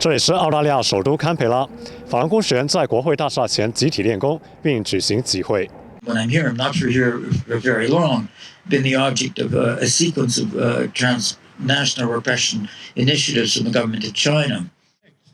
这里是澳大利亚首都堪培拉，法轮功学员在国会大厦前集体练功，并举行集会。When I'm here, I'm not for here for very long. Been the object of a sequence of transnational repression initiatives from the government of China.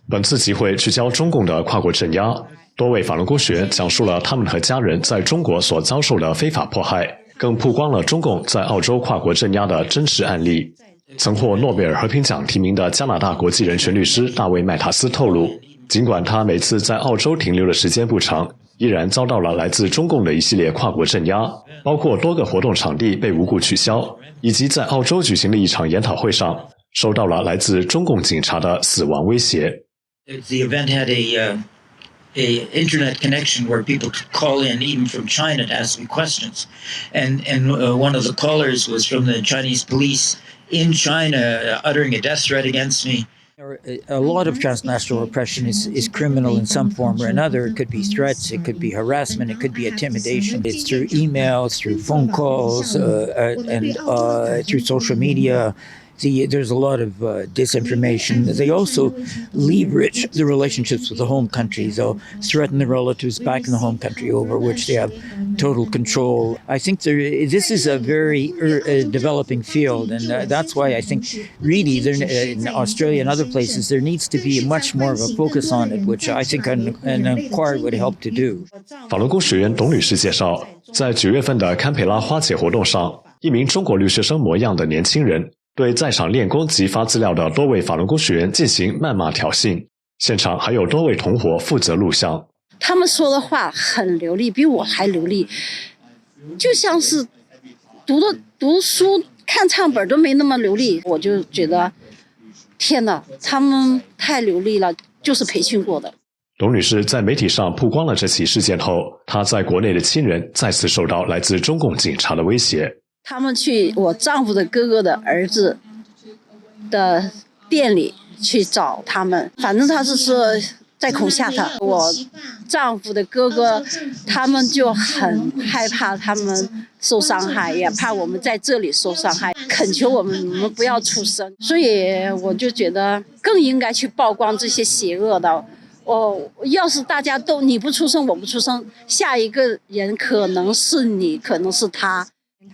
本次集会聚焦中共的跨国镇压，多位法轮功学员讲述了他们和家人在中国所遭受的非法迫害，更曝光了中共在澳洲跨国镇压的真实案例。曾获诺贝尔和平奖提名的加拿大国际人权律师大卫·麦塔斯透露，尽管他每次在澳洲停留的时间不长，依然遭到了来自中共的一系列跨国镇压，包括多个活动场地被无故取消，以及在澳洲举行的一场研讨会上收到了来自中共警察的死亡威胁。The event had a internet connection where people could call in even from China to ask me questions, and one of the callers was from the Chinese police in China, uttering a death threat against me. A lot of transnational repression is criminal in some form or another. It could be threats, it could be harassment, it could be intimidation. It's through emails, through phone calls, and through social media. There's a lot of disinformation. They also leverage the relationships with the home country. They'll threaten the relatives back in the home country over which they have total control. I think this is a very developing field, and that's why I think really in Australia and other places there needs to be much more of a focus on it, which I think an inquiry would help to do. 法轮功学员董女士介绍，在9月份的堪培拉花节活动上，一名中国留学生模样的年轻人对在场练功及发资料的多位法轮功学员进行谩骂挑衅，现场还有多位同伙负责录像。他们说的话很流利，比我还流利，就像是读书看唱本都没那么流利。我就觉得天哪，他们太流利了，就是培训过的。董女士在媒体上曝光了这起事件后，她在国内的亲人再次受到来自中共警察的威胁。他们去我丈夫的哥哥的儿子的店里去找他们，反正他是说在恐吓他。我丈夫的哥哥他们就很害怕他们受伤害，也怕我们在这里受伤害，恳求我们不要出声。所以我就觉得更应该去曝光这些邪恶的。要是大家都你不出声我不出声，下一个人可能是你，可能是他。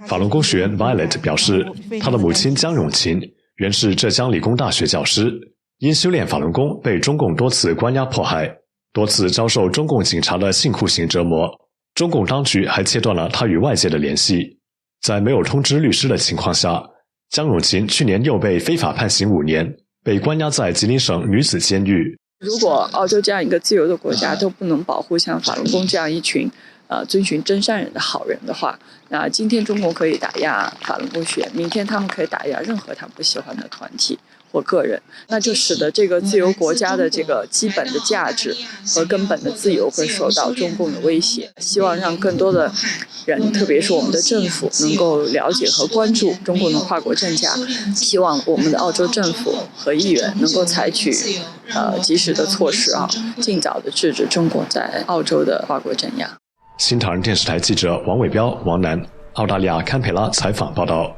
法轮功学员 Violet 表示，她的母亲江永琴原是浙江理工大学教师，因修炼法轮功被中共多次关押迫害，多次遭受中共警察的性酷刑折磨，中共当局还切断了她与外界的联系。在没有通知律师的情况下，江永琴去年又被非法判刑5年，被关押在吉林省女子监狱。如果澳洲这样一个自由的国家都不能保护像法轮功这样一群遵循真善人的好人的话，那今天中国可以打压法轮功学员，明天他们可以打压任何他不喜欢的团体或个人，那就使得这个自由国家的这个基本的价值和根本的自由会受到中共的威胁。希望让更多的人，特别是我们的政府，能够了解和关注中共的跨国镇压，希望我们的澳洲政府和议员能够采取及时的措施尽早的制止中国在澳洲的跨国镇压。新唐人电视台记者王伟彪、王楠，澳大利亚堪培拉采访报道。